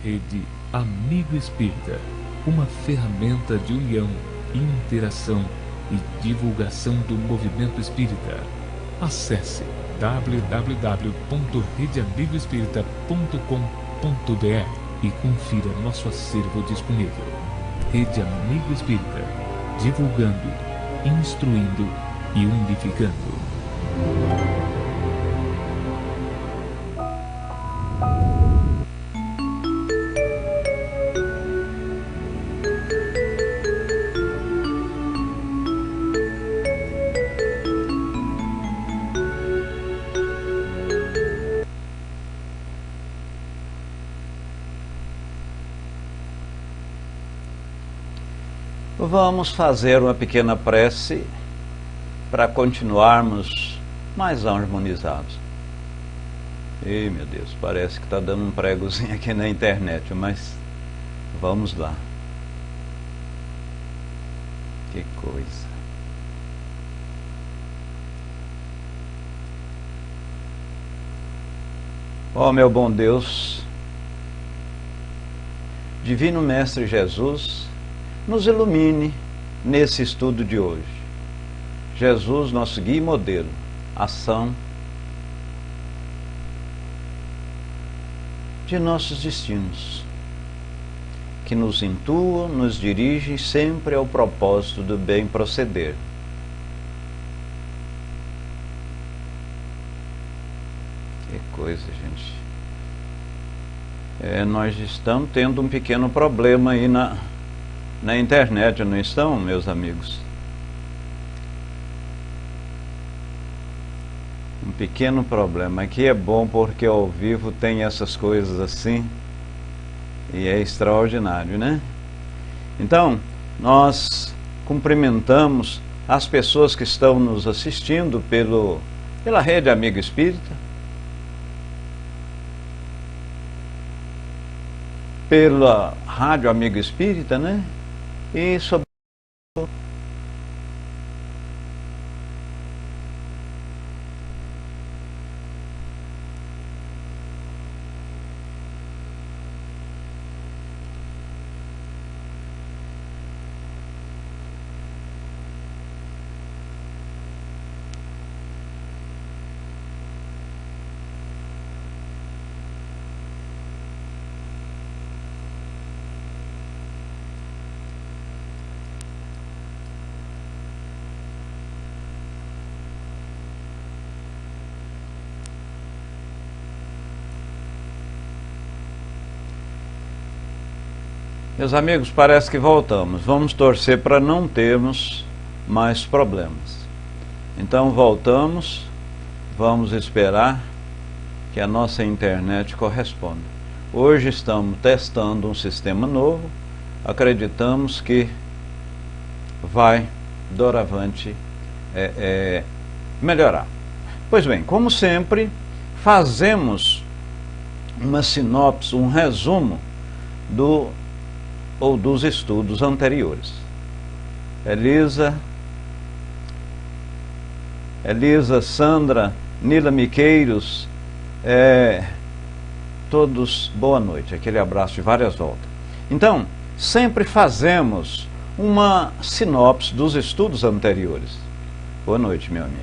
Rede Amigo Espírita, uma ferramenta de união, interação e divulgação do movimento espírita. Acesse www.redeamigoespírita.com.br e confira nosso acervo disponível. Rede Amigo Espírita, divulgando, instruindo e unificando. Vamos fazer uma pequena prece para continuarmos mais harmonizados. Ei, meu Deus, parece que está dando um pregozinho aqui na internet, mas vamos lá. Que coisa. Ó meu bom Deus, Divino Mestre Jesus, nos ilumine nesse estudo de hoje. Jesus, nosso guia e modelo, ação de nossos destinos, que nos intua, nos dirige sempre ao propósito do bem proceder. Que coisa, gente. Nós estamos tendo um pequeno problema aí na internet, não estão, meus amigos? Um pequeno problema, que é bom porque ao vivo tem essas coisas assim, e é extraordinário, né? Então, nós cumprimentamos as pessoas que estão nos assistindo pela Rede Amigo Espírita, pela Rádio Amigo Espírita, né? E sobre meus amigos, parece que voltamos. Vamos torcer para não termos mais problemas. Então voltamos, vamos esperar que a nossa internet corresponda. Hoje estamos testando um sistema novo, acreditamos que vai, doravante, melhorar. Pois bem, como sempre, fazemos uma sinopse, um resumo dos estudos anteriores. Elisa, Sandra, Nila Miqueiros, todos boa noite, aquele abraço de várias voltas. Então, sempre fazemos uma sinopse dos estudos anteriores. Boa noite, minha amiga.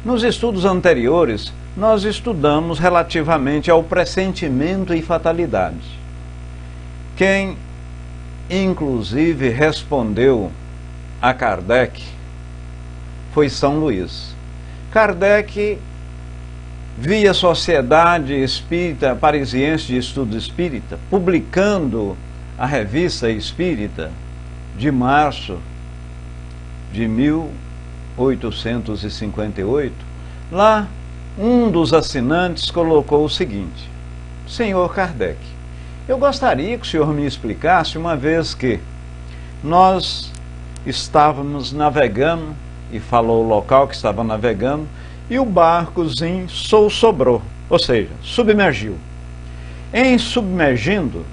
Nos estudos anteriores, nós estudamos relativamente ao pressentimento e fatalidade. Quem, inclusive, respondeu a Kardec foi São Luís. Kardec via a Sociedade Espírita Parisiense de Estudo Espírita, publicando a Revista Espírita de março de 1858, lá um dos assinantes colocou o seguinte: Senhor Kardec, eu gostaria que o senhor me explicasse, uma vez que nós estávamos navegando, e falou o local que estava navegando, e o barcozinho sobrou, ou seja, submergiu. Em submergindo,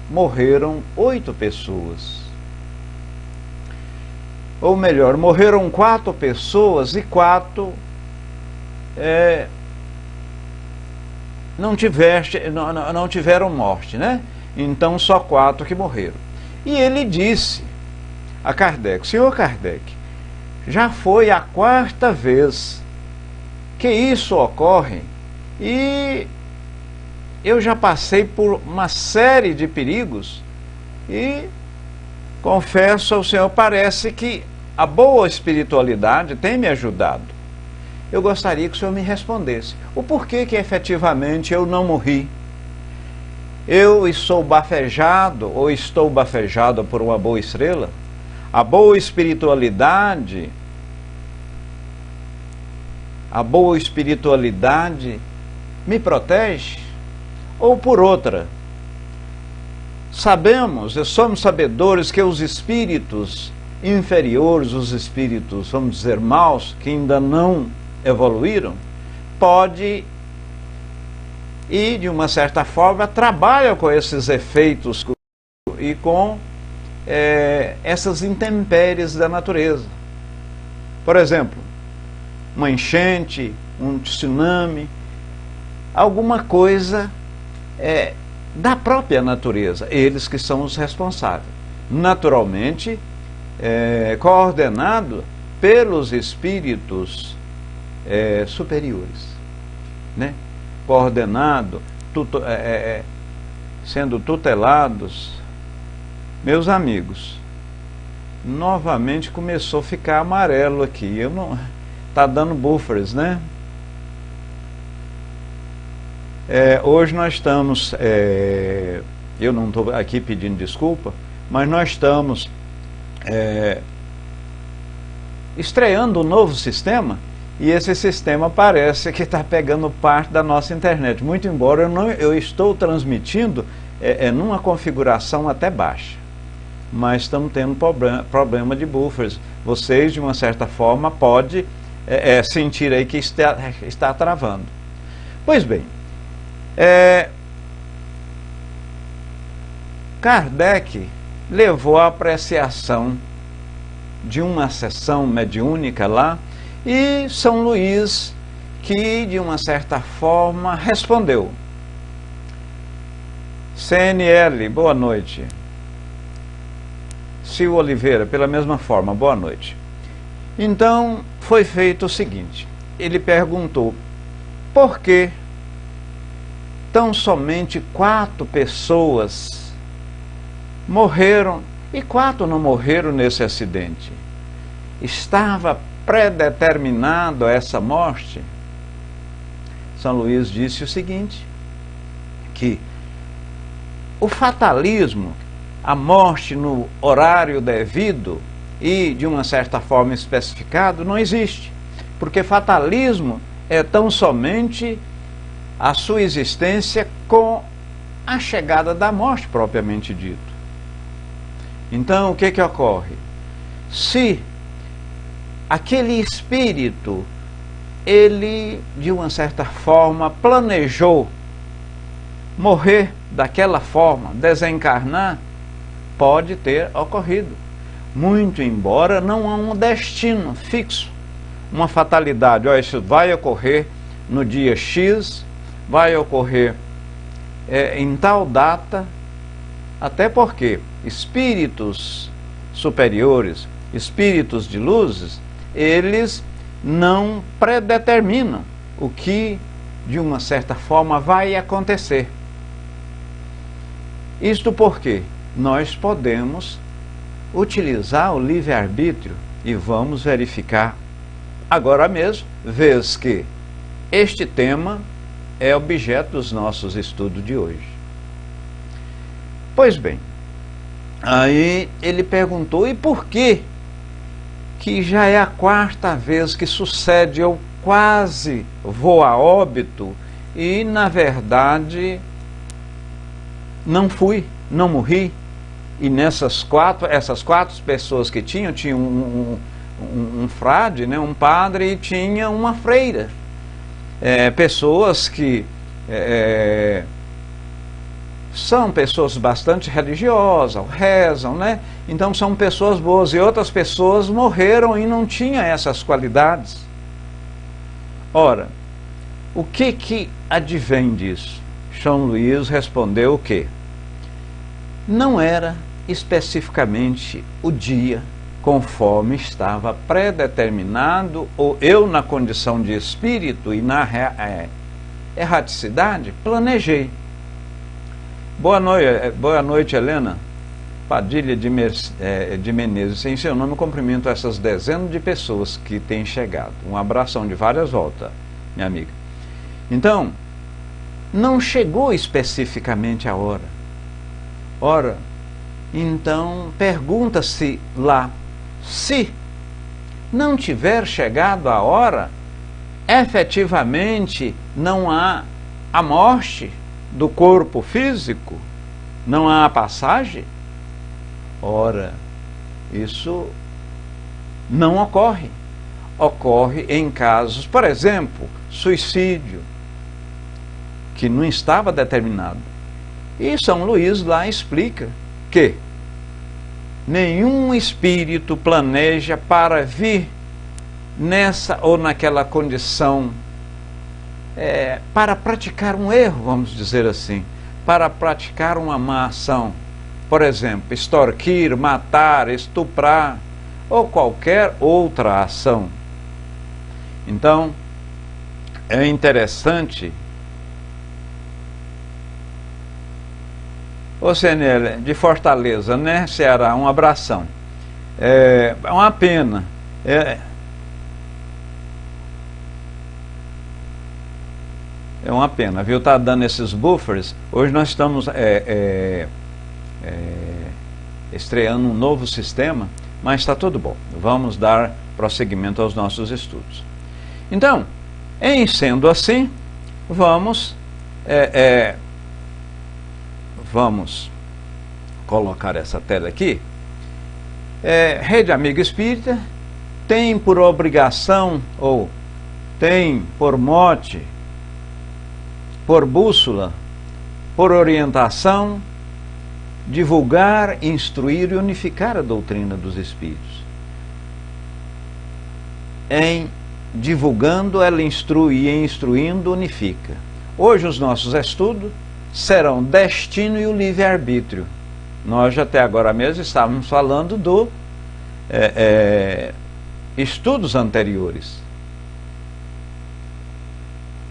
morreram 8 pessoas. Ou melhor, morreram 4 pessoas e 4 não tiveram morte, né? Então só 4 que morreram. E ele disse a Kardec: senhor Kardec, já foi a 4ª vez que isso ocorre e eu já passei por uma série de perigos e confesso ao senhor, parece que a boa espiritualidade tem me ajudado. Eu gostaria que o senhor me respondesse o porquê que efetivamente eu não morri. Eu sou bafejado ou estou bafejado por uma boa estrela? A boa espiritualidade me protege? Ou por outra, somos sabedores que os espíritos inferiores, os espíritos, vamos dizer, maus, que ainda não evoluíram, pode e de uma certa forma trabalham com esses efeitos e com essas intempéries da natureza. Por exemplo, uma enchente, um tsunami, alguma coisa da própria natureza, eles que são os responsáveis, naturalmente coordenado pelos espíritos superiores, né? Coordenado, sendo tutelados. Meus amigos, novamente começou a ficar amarelo aqui, tá dando buffers, né? Hoje nós estamos, eu não estou aqui pedindo desculpa, mas nós estamos estreando um novo sistema, e esse sistema parece que está pegando parte da nossa internet, muito embora eu estou transmitindo numa configuração até baixa, mas estamos tendo problema de buffers. Vocês, de uma certa forma, podem sentir aí que está travando. Pois bem, Kardec levou a apreciação de uma sessão mediúnica lá, e São Luís, que de uma certa forma respondeu. CNL, boa noite. Silvio Oliveira, pela mesma forma, boa noite. Então foi feito o seguinte: ele perguntou por que tão somente 4 pessoas morreram e 4 não morreram nesse acidente. Estava predeterminado essa morte? São Luís disse o seguinte, que o fatalismo, a morte no horário devido e de uma certa forma especificado, não existe, porque fatalismo é tão somente a sua existência com a chegada da morte propriamente dito. Então, o que ocorre? Se aquele espírito, ele, de uma certa forma, planejou morrer daquela forma, desencarnar, pode ter ocorrido. Muito embora não há um destino fixo, uma fatalidade. Olha, isso vai ocorrer no dia X, vai ocorrer em tal data, até porque espíritos superiores, espíritos de luzes, eles não predeterminam o que, de uma certa forma, vai acontecer. Isto porque nós podemos utilizar o livre-arbítrio e vamos verificar agora mesmo, vez que este tema é objeto dos nossos estudos de hoje. Pois bem, aí ele perguntou, e por que já é a 4ª vez que sucede, eu quase vou a óbito e na verdade não morri? E essas 4 pessoas que tinha um frade, né, um padre, e tinha uma freira. Pessoas que são pessoas bastante religiosas, rezam, né? Então são pessoas boas, e outras pessoas morreram e não tinham essas qualidades. Ora, O que advém disso? São Luís respondeu o quê? Não era especificamente o dia conforme estava predeterminado, ou eu, na condição de espírito e na erraticidade, planejei. Boa noite, Helena Padilha de Menezes. Em seu nome, cumprimento essas dezenas de pessoas que têm chegado. Um abração de várias voltas, minha amiga. Então, não chegou especificamente a hora. Ora, então, pergunta-se lá, se não tiver chegado a hora, efetivamente não há a morte do corpo físico? Não há a passagem? Ora, isso não ocorre. Ocorre em casos, por exemplo, suicídio, que não estava determinado. E São Luís lá explica que nenhum espírito planeja para vir nessa ou naquela condição para praticar um erro, vamos dizer assim, para praticar uma má ação. Por exemplo, extorquir, matar, estuprar ou qualquer outra ação. Então, é interessante. Ô CNL, de Fortaleza, né, Ceará, um abração. É uma pena. É uma pena, viu? Tá dando esses buffers. Hoje nós estamos estreando um novo sistema, mas está tudo bom. Vamos dar prosseguimento aos nossos estudos. Então, em sendo assim, vamos colocar essa tela aqui. Rede Amiga Espírita tem por obrigação, ou tem por mote, por bússola, por orientação, divulgar, instruir e unificar a doutrina dos Espíritos. Em divulgando, ela instrui, e em instruindo, unifica. Hoje os nossos estudos serão destino e o livre-arbítrio. Nós até agora mesmo estávamos falando do estudos anteriores.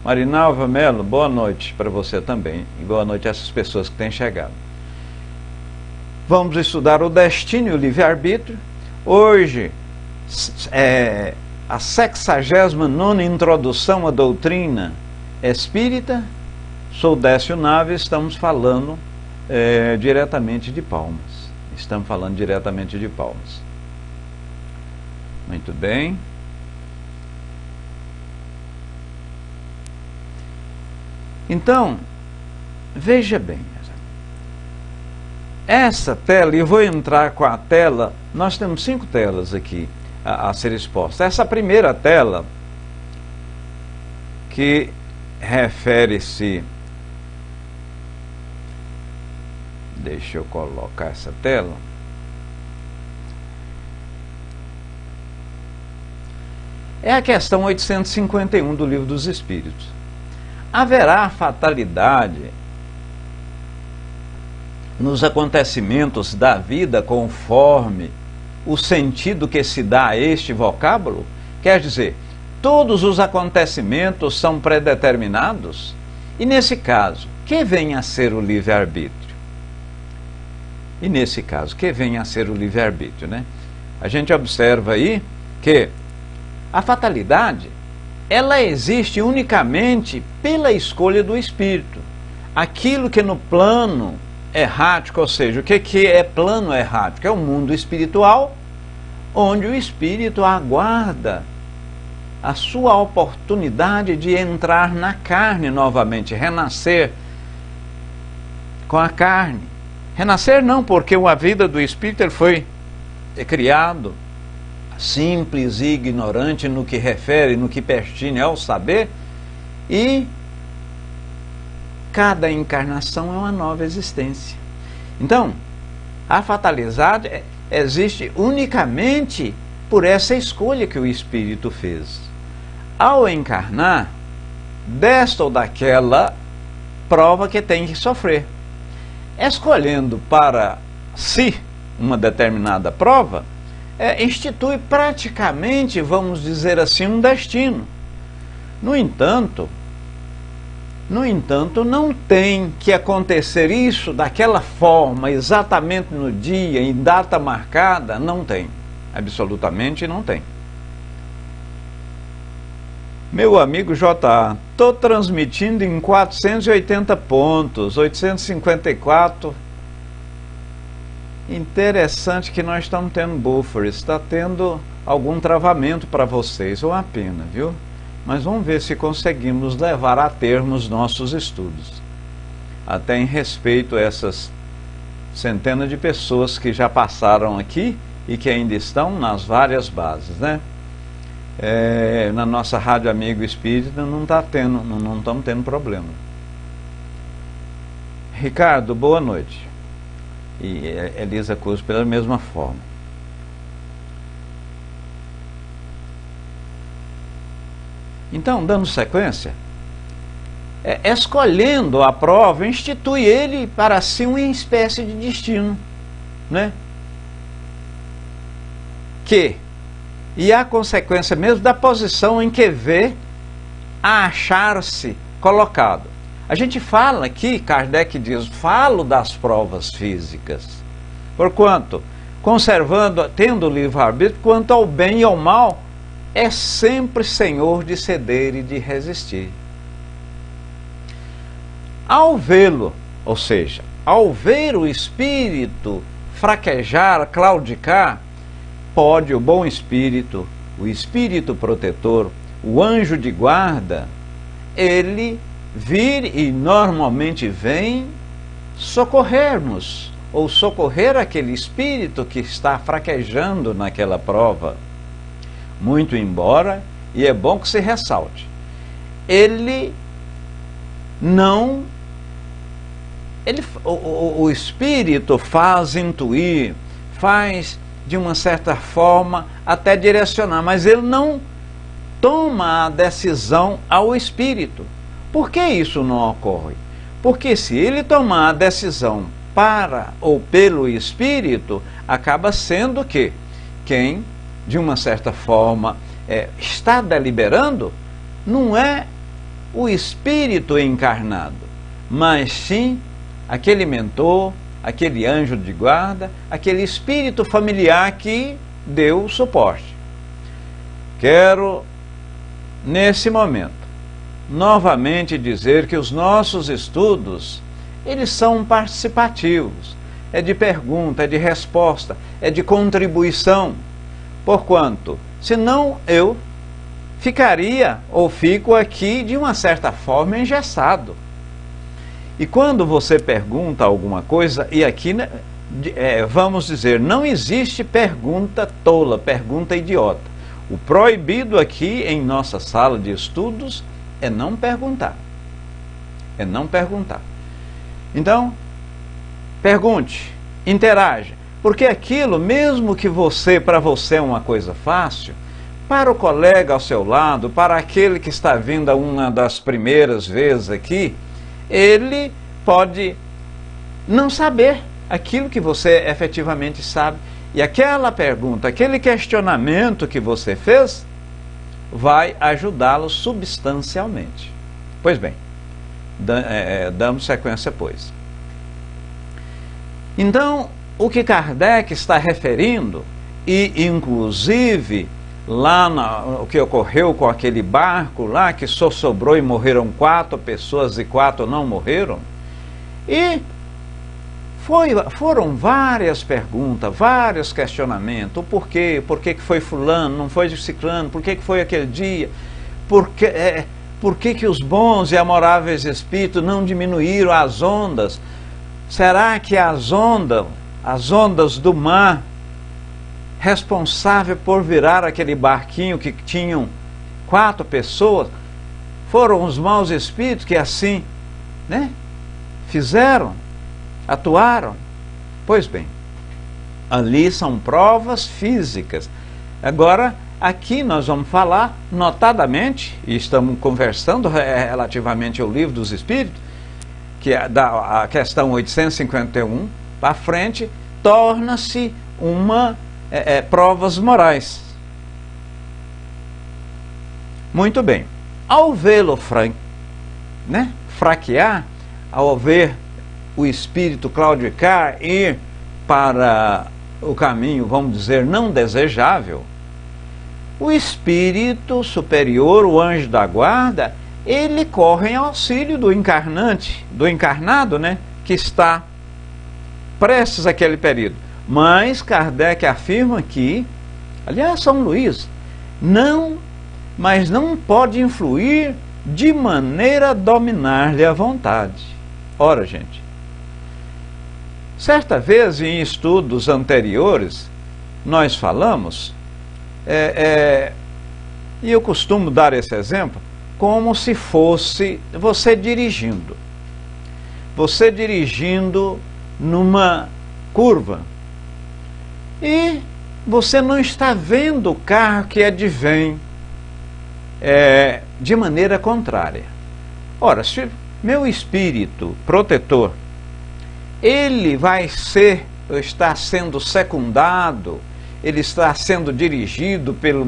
Marinalva Melo, boa noite para você também, e boa noite a essas pessoas que têm chegado. Vamos estudar o destino e o livre-arbítrio. Hoje, a 69ª introdução à doutrina espírita. Sou Décio Naves, estamos falando diretamente de Palmas. Estamos falando diretamente de Palmas. Muito bem. Então, veja bem. Essa tela, e eu vou entrar com a tela, nós temos 5 telas aqui a ser exposta. Essa primeira tela, que refere-se... Deixa eu colocar essa tela. É a questão 851 do Livro dos Espíritos. Haverá fatalidade nos acontecimentos da vida conforme o sentido que se dá a este vocábulo? Quer dizer, todos os acontecimentos são predeterminados? E nesse caso, que vem a ser o livre-arbítrio? E nesse caso, que vem a ser o livre-arbítrio, né? A gente observa aí que a fatalidade, ela existe unicamente pela escolha do espírito. Aquilo que no plano errático, ou seja, o que é plano errático? É o mundo espiritual, onde o espírito aguarda a sua oportunidade de entrar na carne novamente, renascer com a carne. Renascer não, porque a vida do espírito ele foi criado simples e ignorante no que refere, no que pertine ao saber, e cada encarnação é uma nova existência. Então, a fatalidade existe unicamente por essa escolha que o espírito fez. Ao encarnar, desta ou daquela prova que tem que sofrer. Escolhendo para si uma determinada prova, institui praticamente, vamos dizer assim, um destino. No entanto, não tem que acontecer isso daquela forma, exatamente no dia, em data marcada, não tem. Absolutamente não tem. Meu amigo J.A., estou transmitindo em 480 pontos, 854. Interessante que nós estamos tendo buffer, está tendo algum travamento para vocês, uma pena, viu? Mas vamos ver se conseguimos levar a termo os nossos estudos. Até em respeito a essas centenas de pessoas que já passaram aqui e que ainda estão nas várias bases, né? Na nossa Rádio Amigo Espírita não estamos tendo problema. Ricardo, boa noite. E Elisa Cruz pela mesma forma. Então, dando sequência, escolhendo a prova, institui ele para si uma espécie de destino, né? E a consequência mesmo da posição em que vê a achar-se colocado. A gente fala aqui, Kardec diz, falo das provas físicas, porquanto, tendo o livre-arbítrio, quanto ao bem e ao mal, é sempre senhor de ceder e de resistir. Ao vê-lo, ou seja, ao ver o espírito fraquejar, claudicar, pode o bom espírito, o espírito protetor, o anjo de guarda, ele vir e normalmente vem socorrer-nos, ou socorrer aquele espírito que está fraquejando naquela prova. Muito embora, e é bom que se ressalte, o espírito faz intuir, faz de uma certa forma até direcionar, mas ele não toma a decisão ao espírito. Por que isso não ocorre? Porque se ele tomar a decisão para ou pelo espírito, acaba sendo que quem, de uma certa forma, está deliberando, não é o espírito encarnado, mas sim aquele mentor, aquele anjo de guarda, aquele espírito familiar que deu o suporte. Quero, nesse momento, novamente dizer que os nossos estudos, eles são participativos, é de pergunta, é de resposta, é de contribuição, porquanto, senão eu ficaria ou fico aqui de uma certa forma engessado. E quando você pergunta alguma coisa, e aqui, vamos dizer, não existe pergunta tola, pergunta idiota. O proibido aqui em nossa sala de estudos é não perguntar. É não perguntar. Então, pergunte, interaja. Porque aquilo, mesmo que para você é uma coisa fácil, para o colega ao seu lado, para aquele que está vindo a uma das primeiras vezes aqui, ele pode não saber aquilo que você efetivamente sabe. E aquela pergunta, aquele questionamento que você fez, vai ajudá-lo substancialmente. Pois bem, damos sequência, pois. Então, o que Kardec está referindo, e inclusive o que ocorreu com aquele barco lá, que só sobrou e morreram 4 pessoas e 4 não morreram, e foram várias perguntas, vários questionamentos, o porquê, por que foi fulano, não foi ciclano, por que foi aquele dia, por que os bons e amoráveis espíritos não diminuíram as ondas, será que as ondas do mar, responsável por virar aquele barquinho que tinham 4 pessoas, foram os maus espíritos que assim, né, fizeram, atuaram? Pois bem, ali são provas físicas. Agora, aqui nós vamos falar notadamente, e estamos conversando relativamente ao Livro dos Espíritos, que é a questão 851 para frente, torna-se uma provas morais. Muito bem. Ao vê-lo fraquear, ao ver o espírito claudicar ir para o caminho, vamos dizer, não desejável, o espírito superior, o anjo da guarda, ele corre em auxílio do encarnado, que está prestes àquele período. Mas Kardec afirma que, aliás, São Luís, mas não pode influir de maneira a dominar-lhe a vontade. Ora, gente, certa vez em estudos anteriores, nós falamos, e eu costumo dar esse exemplo, como se fosse você dirigindo numa curva, e você não está vendo o carro que advém de maneira contrária. Ora, se meu espírito protetor, ele está sendo secundado, ele está sendo dirigido pelo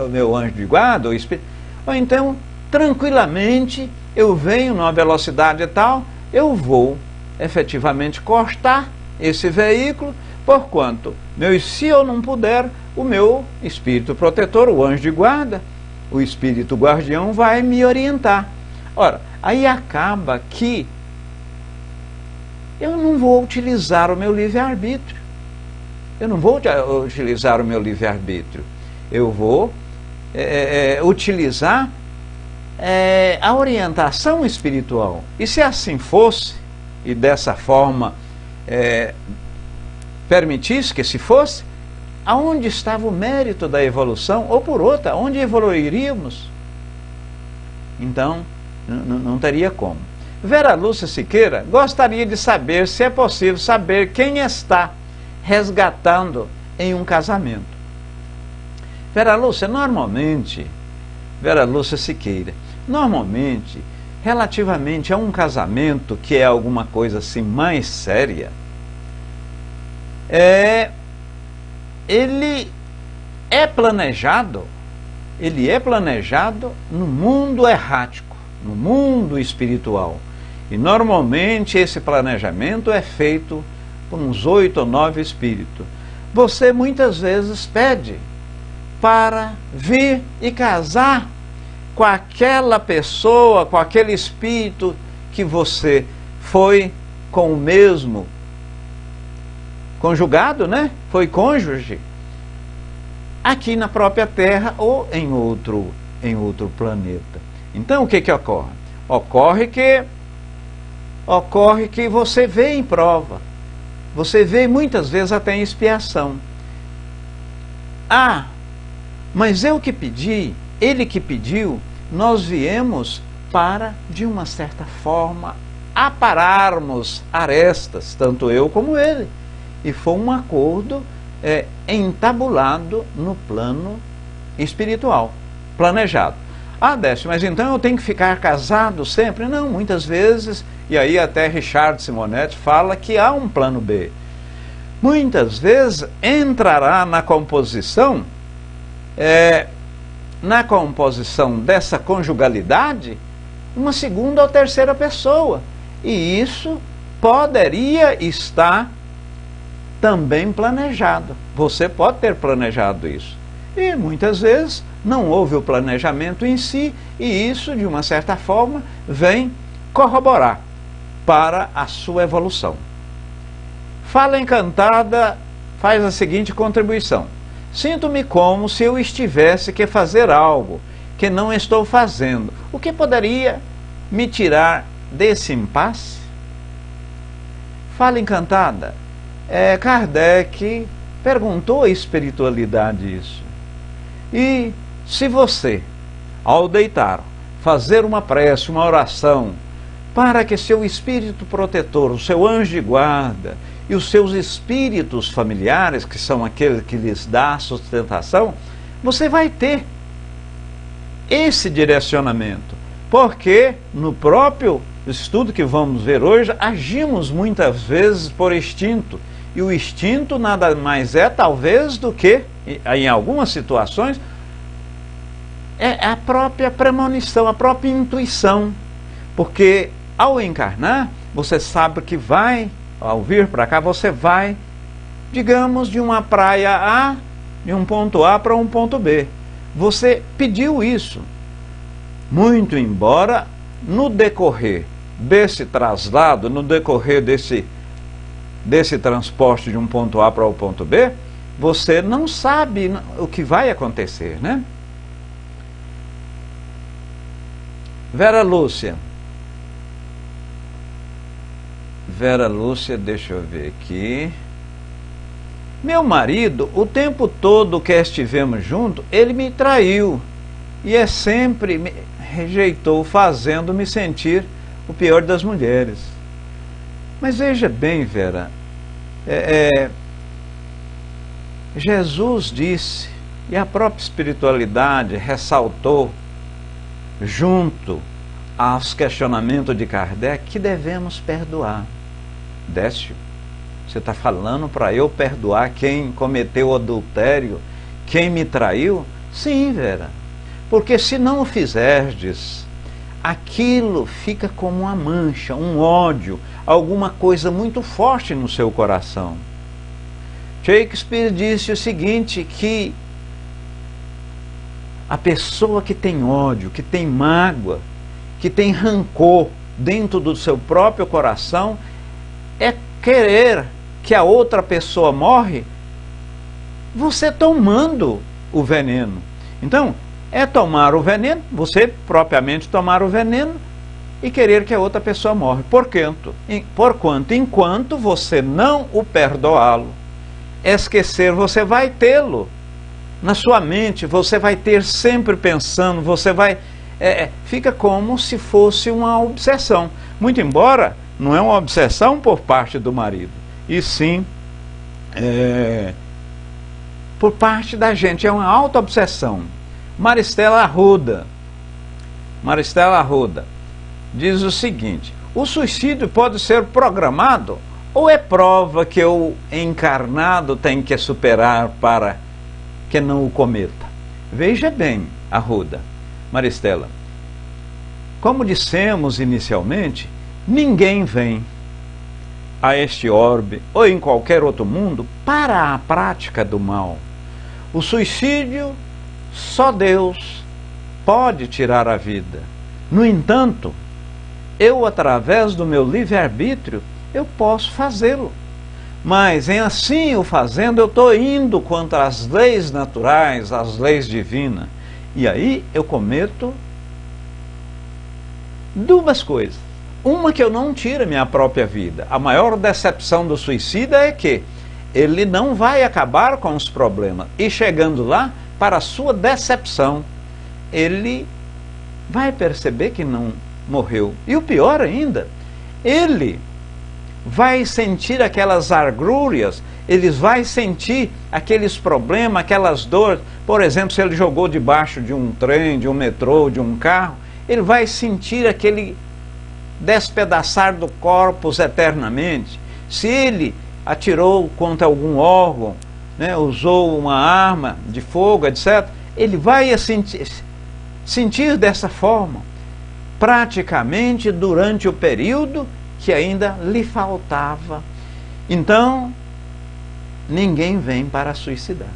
meu anjo de guarda, ou então, tranquilamente, eu venho numa velocidade tal, eu vou efetivamente cortar esse veículo, porquanto, se eu não puder, o meu espírito protetor, o anjo de guarda, o espírito guardião vai me orientar. Ora, aí acaba que eu não vou utilizar o meu livre-arbítrio. Eu vou utilizar a orientação espiritual. E se assim fosse, e dessa forma permitisse que se fosse, aonde estava o mérito da evolução? Ou por outra, onde evoluiríamos? Então, não teria como. Vera Lúcia Siqueira gostaria de saber se é possível saber quem está resgatando em um casamento. Vera Lúcia Siqueira, normalmente, relativamente a um casamento que é alguma coisa assim mais séria, ele é planejado no mundo errático, no mundo espiritual. E normalmente esse planejamento é feito por uns 8 ou 9 espíritos. Você muitas vezes pede para vir e casar com aquela pessoa, com aquele espírito que você foi com o mesmo conjugado, foi cônjuge, aqui na própria Terra ou em outro planeta. Então o que ocorre? Ocorre que você vê em prova, você vê muitas vezes até em expiação. Mas eu que pedi, ele que pediu, nós viemos para, de uma certa forma, apararmos arestas, tanto eu como ele. E foi um acordo entabulado no plano espiritual, planejado. Décio, mas então eu tenho que ficar casado sempre? Não, muitas vezes, e aí até Richard Simonetti fala que há um plano B. Muitas vezes entrará na composição dessa conjugalidade uma segunda ou terceira pessoa. E isso poderia estar também planejado. Você pode ter planejado isso. E muitas vezes não houve o planejamento em si, e isso, de uma certa forma, vem corroborar para a sua evolução. Fala Encantada faz a seguinte contribuição: sinto-me como se eu estivesse que fazer algo que não estou fazendo. O que poderia me tirar desse impasse? Fala Encantada, Kardec perguntou à espiritualidade isso. E se você, ao deitar, fazer uma prece, uma oração, para que seu espírito protetor, o seu anjo de guarda e os seus espíritos familiares, que são aqueles que lhes dá sustentação, você vai ter esse direcionamento, porque no próprio estudo que vamos ver hoje, agimos muitas vezes por instinto, e o instinto nada mais é talvez do que, em algumas situações, é a própria premonição, a própria intuição, porque ao encarnar, você sabe que vai, ao vir para cá, você vai, digamos, de uma praia A, de um ponto A para um ponto B. Você pediu isso, muito embora no decorrer desse traslado, no decorrer desse transporte de um ponto A para o ponto B, você não sabe o que vai acontecer, né? Vera Lúcia, deixa eu ver aqui. Meu marido, o tempo todo que estivemos juntos, ele me traiu e sempre me rejeitou, fazendo-me sentir o pior das mulheres. Mas veja bem, Vera, Jesus disse, e a própria espiritualidade ressaltou, junto aos questionamentos de Kardec, que devemos perdoar. Décio, você está falando para eu perdoar quem cometeu adultério, quem me traiu? Sim, Vera, porque se não o fizerdes, aquilo fica como uma mancha, um ódio, alguma coisa muito forte no seu coração. Shakespeare disse o seguinte, que a pessoa que tem ódio, que tem mágoa, que tem rancor dentro do seu próprio coração, é querer que a outra pessoa morre, você tomando o veneno. Então, é tomar o veneno, você propriamente tomar o veneno e querer que a outra pessoa morre. Porquanto, enquanto você não o perdoá-lo, esquecer, você vai tê-lo na sua mente, você vai ter sempre pensando, você vai... fica como se fosse uma obsessão. Muito embora não é uma obsessão por parte do marido, e sim por parte da gente, é uma auto-obsessão. Maristela Arruda diz o seguinte: o suicídio pode ser programado ou é prova que o encarnado tem que superar para que não o cometa? Veja bem, Arruda, Maristela, como dissemos inicialmente, ninguém vem a este orbe ou em qualquer outro mundo para a prática do mal. O suicídio, só Deus pode tirar a vida. No entanto, eu, através do meu livre-arbítrio, eu posso fazê-lo. Mas, em assim o fazendo, eu estou indo contra as leis naturais, as leis divinas. E aí eu cometo duas coisas. Uma, que eu não tiro a minha própria vida. A maior decepção do suicida é que ele não vai acabar com os problemas. E chegando lá, para a sua decepção, ele vai perceber que não morreu. E o pior ainda, ele vai sentir aquelas argrúrias, ele vai sentir aqueles problemas, aquelas dores. Por exemplo, se ele jogou debaixo de um trem, de um metrô, de um carro, ele vai sentir aquele despedaçar do corpus eternamente. Se ele atirou contra algum órgão, né, usou uma arma de fogo, etc., ele vai sentir dessa forma, praticamente durante o período que ainda lhe faltava. Então, ninguém vem para suicidar.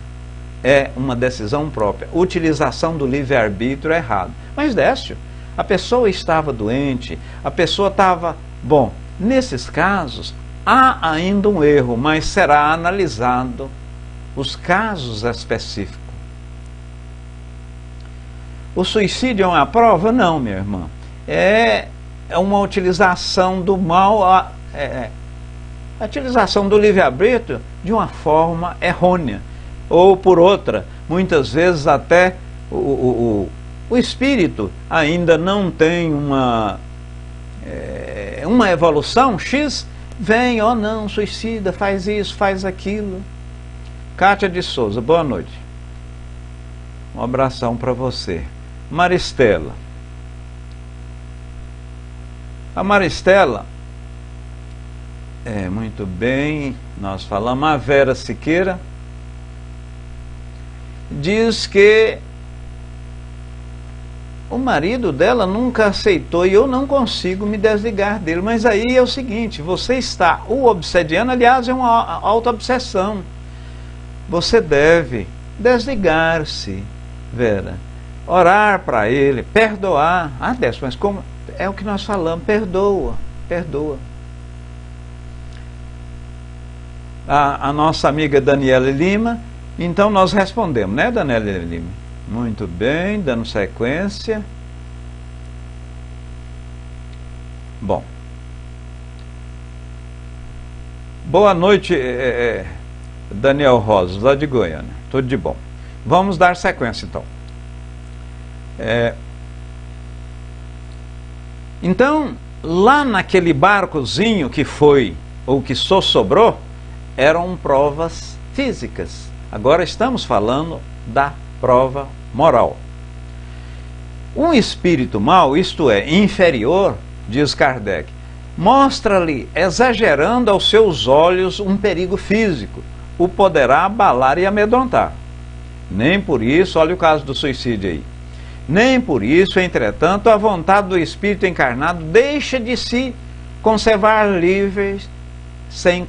É uma decisão própria. Utilização do livre-arbítrio é errado. Mas, Décio, a pessoa estava doente, a pessoa estava... Bom, nesses casos, há ainda um erro, mas será analisado os casos específicos. O suicídio é uma prova? Não, minha irmã. É uma utilização do mal, a utilização do livre-arbítrio de uma forma errônea. Ou por outra, muitas vezes até o espírito ainda não tem uma evolução X, vem, não, suicida, faz isso, faz aquilo. Cátia de Souza, boa noite. Um abração para você. Maristela. A Maristela, muito bem, nós falamos. A Vera Siqueira diz que o marido dela nunca aceitou e eu não consigo me desligar dele. Mas aí é o seguinte, você está o obsediando, aliás, é uma auto-obsessão. Você deve desligar-se, Vera, orar para ele, perdoar. Ah, Décio, mas como? É o que nós falamos, perdoa. A nossa amiga Daniela Lima, então nós respondemos, né, Daniela Lima? Muito bem, dando sequência. Bom. Boa noite, Daniel Rosas, lá de Goiânia. Tudo de bom. Vamos dar sequência, então. Então, lá naquele barcozinho que foi, ou que só sobrou, eram provas físicas. Agora estamos falando da prova moral. Um espírito mau, isto é, inferior, diz Kardec, mostra-lhe, exagerando aos seus olhos, um perigo físico, o poderá abalar e amedrontar. Nem por isso, olha o caso do suicídio aí, nem por isso, entretanto, a vontade do espírito encarnado deixa de se conservar livre, sem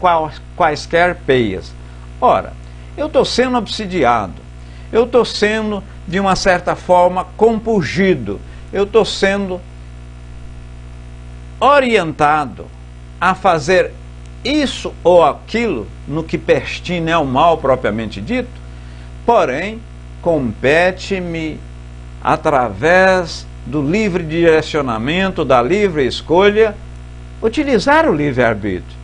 quaisquer peias. Ora, eu estou sendo obsidiado, eu estou sendo, de uma certa forma, compungido, eu estou sendo orientado a fazer isso ou aquilo no que pertine ao mal propriamente dito, porém, compete-me, através do livre direcionamento, da livre escolha, utilizar o livre-arbítrio.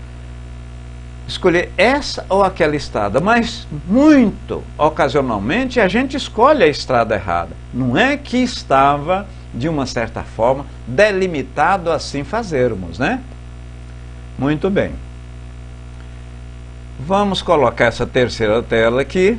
Escolher essa ou aquela estrada, mas muito ocasionalmente a gente escolhe a estrada errada. Não é que estava, de uma certa forma, delimitado assim fazermos, né? Muito bem. Vamos colocar essa terceira tela aqui.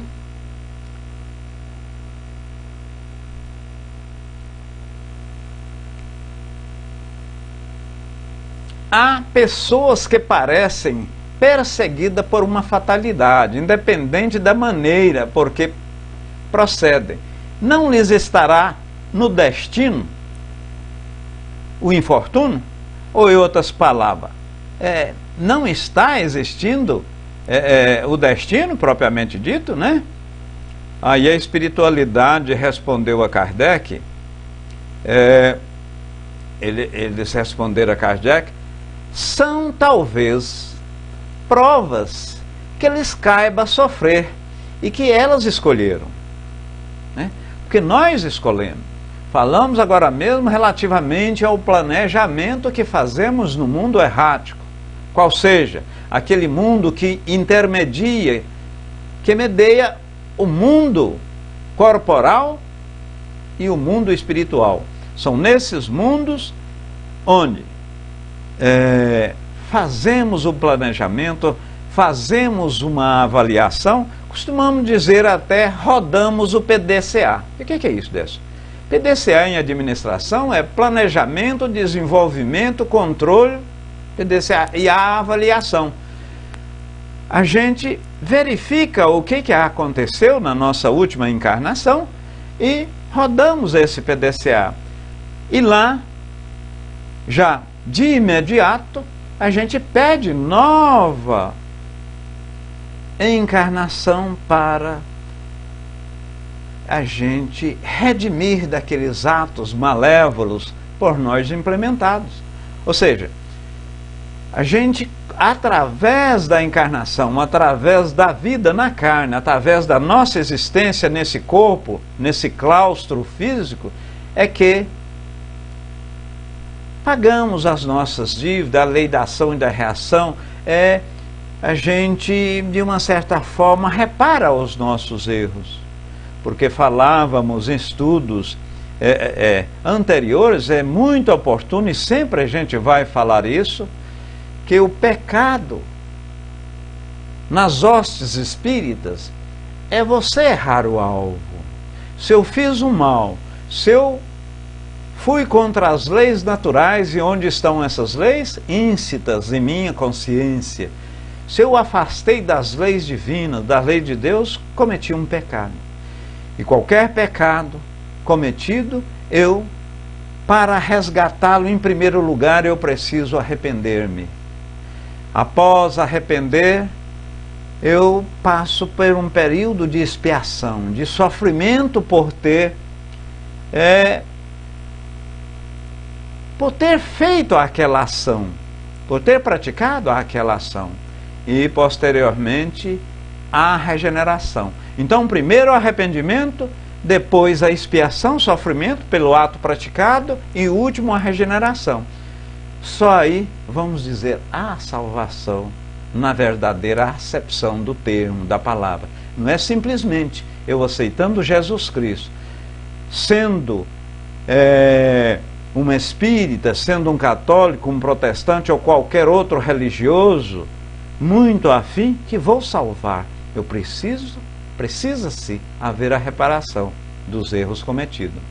Há pessoas que parecem perseguidas por uma fatalidade, independente da maneira por que procedem. Não lhes estará no destino o infortúnio? Ou, em outras palavras, não está existindo o destino propriamente dito, né? Aí a espiritualidade respondeu a Kardec, eles responderam a Kardec, são talvez provas que lhes caiba sofrer e que elas escolheram, né? Porque nós escolhemos. Falamos agora mesmo relativamente ao planejamento que fazemos no mundo errático, qual seja aquele mundo que intermedia, que medeia o mundo corporal e o mundo espiritual. São nesses mundos onde fazemos o planejamento, fazemos uma avaliação, costumamos dizer até rodamos o PDCA. E o que é isso, Décio? PDCA em administração é planejamento, desenvolvimento, controle, PDCA, e a avaliação. A gente verifica o que aconteceu na nossa última encarnação e rodamos esse PDCA. E lá, já de imediato, a gente pede nova encarnação para a gente redimir daqueles atos malévolos por nós implementados. Ou seja, a gente, através da encarnação, através da vida na carne, através da nossa existência nesse corpo, nesse claustro físico, é que pagamos as nossas dívidas, a lei da ação e da reação, a gente, de uma certa forma, repara os nossos erros. Porque falávamos em estudos anteriores, é muito oportuno, e sempre a gente vai falar isso, que o pecado nas hostes espíritas é você errar o alvo. se eu fiz um mal, se eu fui contra as leis naturais, e onde estão essas leis? Íncitas em minha consciência. Se eu afastei das leis divinas, da lei de Deus, cometi um pecado. E qualquer pecado cometido, para resgatá-lo, em primeiro lugar, eu preciso arrepender-me. Após arrepender, eu passo por um período de expiação, de sofrimento por ter feito aquela ação, por ter praticado aquela ação. E posteriormente a regeneração. Então, primeiro o arrependimento, depois a expiação, sofrimento pelo ato praticado, e o último a regeneração. Só aí, vamos dizer, a salvação na verdadeira acepção do termo, da palavra. Não é simplesmente eu aceitando Jesus Cristo, sendo um espírita, sendo um católico, um protestante ou qualquer outro religioso, muito afim, que vou salvar. Eu precisa-se haver a reparação dos erros cometidos.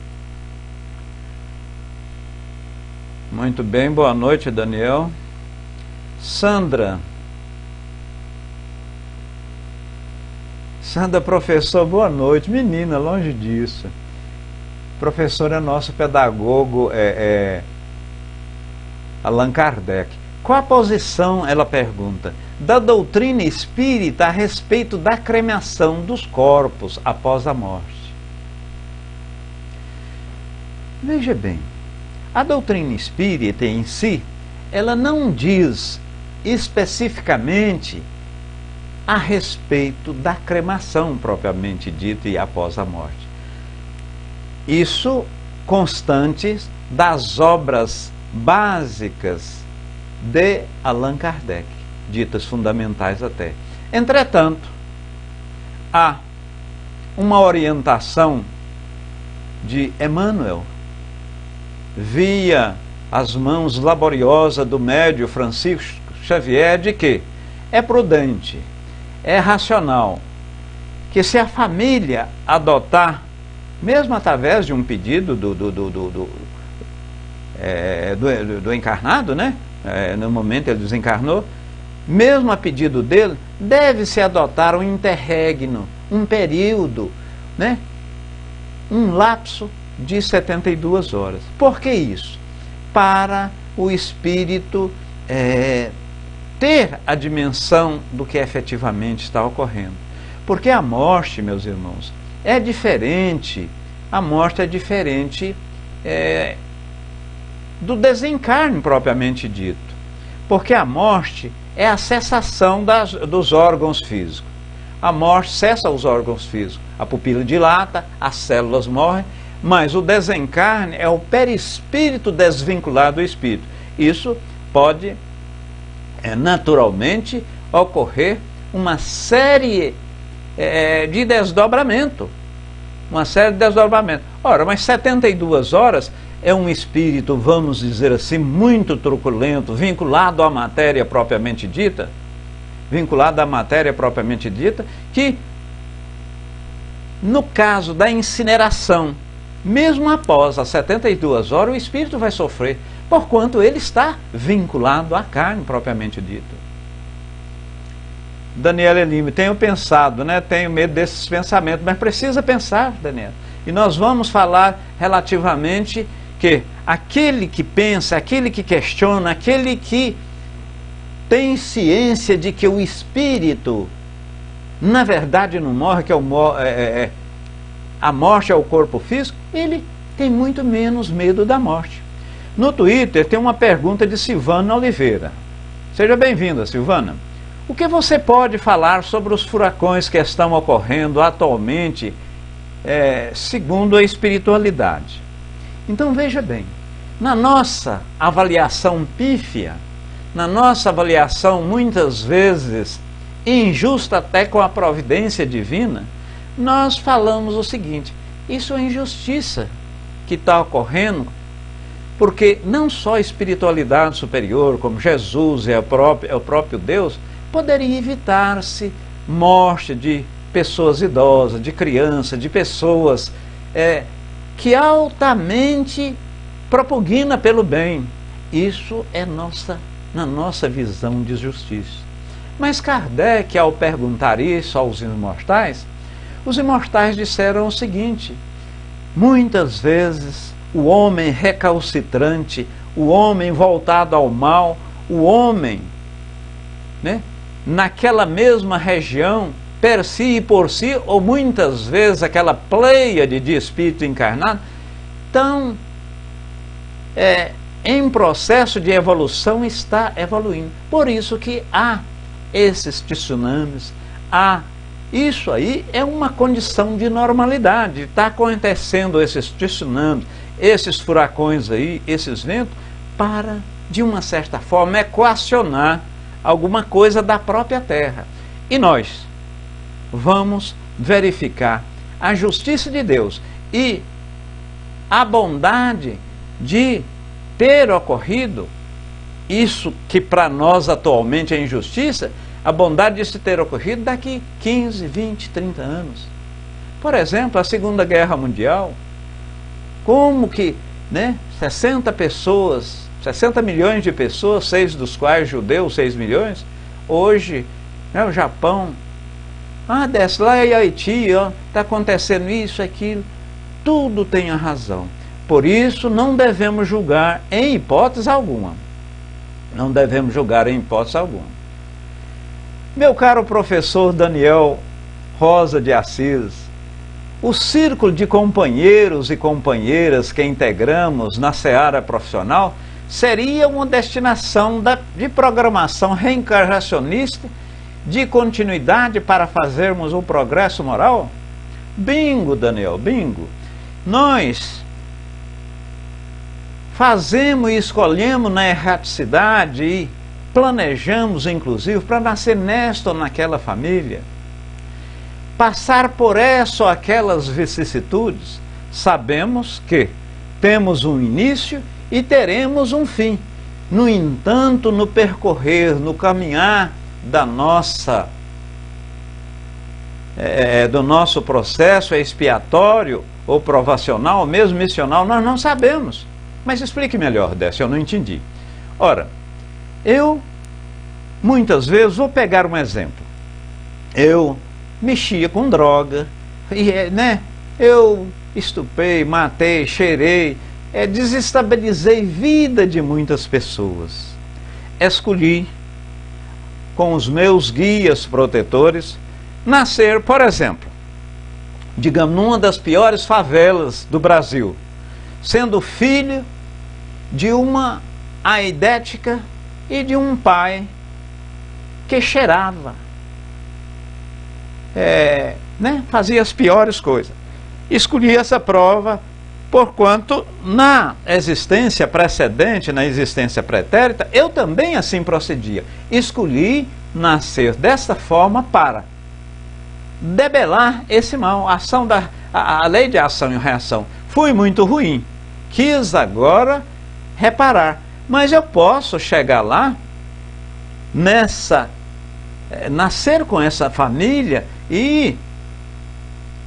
Muito bem, boa noite, Daniel. Sandra, professor, boa noite. Menina, longe disso. Professor é nosso pedagogo, Allan Kardec. Qual a posição, ela pergunta, da doutrina espírita a respeito da cremação dos corpos após a morte? Veja bem, a doutrina espírita em si, ela não diz especificamente a respeito da cremação propriamente dita e após a morte. Isso constantes das obras básicas de Allan Kardec, ditas fundamentais até. Entretanto, há uma orientação de Emmanuel, via as mãos laboriosas do médium Francisco Xavier, de que é prudente, é racional, que se a família adotar, mesmo através de um pedido do encarnado, né? No momento ele desencarnou, mesmo a pedido dele, deve-se adotar um interregno, um período, né? Um lapso de 72 horas. Por que isso? Para o espírito ter a dimensão do que efetivamente está ocorrendo. Porque a morte, meus irmãos, é diferente. A morte é diferente do desencarne propriamente dito. Porque a morte é a cessação dos órgãos físicos. A morte cessa os órgãos físicos. A pupila dilata, as células morrem, mas o desencarne é o perispírito desvinculado do espírito. Isso pode naturalmente ocorrer uma série de desdobramento. Uma série de desdobramento. Ora, mas 72 horas é um espírito, vamos dizer assim, muito truculento, vinculado à matéria propriamente dita, que, no caso da incineração, mesmo após as 72 horas, o espírito vai sofrer, porquanto ele está vinculado à carne propriamente dita. Daniela Lima, tenho pensado, né? Tenho medo desses pensamentos, mas precisa pensar, Daniela. E nós vamos falar relativamente que aquele que pensa, aquele que questiona, aquele que tem ciência de que o espírito, na verdade, não morre, que a morte é o corpo físico, ele tem muito menos medo da morte. No Twitter tem uma pergunta de Silvana Oliveira. Seja bem-vinda, Silvana. O que você pode falar sobre os furacões que estão ocorrendo atualmente, segundo a espiritualidade? Então veja bem, na nossa avaliação pífia, na nossa avaliação muitas vezes injusta até com a providência divina, nós falamos o seguinte: isso é injustiça que está ocorrendo, porque não só a espiritualidade superior, como Jesus é o próprio Deus, poderia evitar-se morte de pessoas idosas, de crianças, de pessoas que altamente propugna pelo bem. Isso é na nossa visão de justiça. Mas Kardec, ao perguntar isso aos imortais, os imortais disseram o seguinte: muitas vezes o homem recalcitrante, o homem voltado ao mal, o homem, né, naquela mesma região, per si e por si, ou muitas vezes aquela pleiade de espírito encarnado, estão em processo de evolução, está evoluindo. Por isso que há esses tsunamis, isso aí é uma condição de normalidade. Está acontecendo esses tsunamis, esses furacões aí, esses ventos, para, de uma certa forma, equacionar alguma coisa da própria Terra. E nós vamos verificar a justiça de Deus e a bondade de ter ocorrido isso que para nós atualmente é injustiça, a bondade de se ter ocorrido daqui 15, 20, 30 anos. Por exemplo, a Segunda Guerra Mundial, como que 60 milhões de pessoas, 6 dos quais judeus, 6 milhões, hoje, o Japão, desce lá e Haiti, está acontecendo isso, aquilo, tudo tem a razão. Por isso, não devemos julgar em hipótese alguma. Não devemos julgar em hipótese alguma. Meu caro professor Daniel Rosa de Assis, o círculo de companheiros e companheiras que integramos na seara profissional seria uma destinação de programação reencarnacionista de continuidade para fazermos o progresso moral? Bingo, Daniel, bingo. Nós fazemos e escolhemos na erraticidade e planejamos, inclusive, para nascer nesta ou naquela família, passar por essa ou aquelas vicissitudes. Sabemos que temos um início e teremos um fim. No entanto, no percorrer, no caminhar do nosso processo expiatório ou provacional, mesmo missional, nós não sabemos. Mas explique melhor, Décio, eu não entendi. Ora, eu, muitas vezes, vou pegar um exemplo. Eu mexia com droga, eu estupei, matei, cheirei, desestabilizei vida de muitas pessoas. Escolhi, com os meus guias protetores, nascer, por exemplo, digamos, numa das piores favelas do Brasil, sendo filho de uma aidética e de um pai que cheirava, fazia as piores coisas. Escolhi essa prova, porquanto na existência precedente, na existência pretérita, eu também assim procedia. Escolhi nascer desta forma para debelar esse mal, a lei de ação e reação. Fui muito ruim, quis agora reparar, mas eu posso chegar lá, nascer com essa família e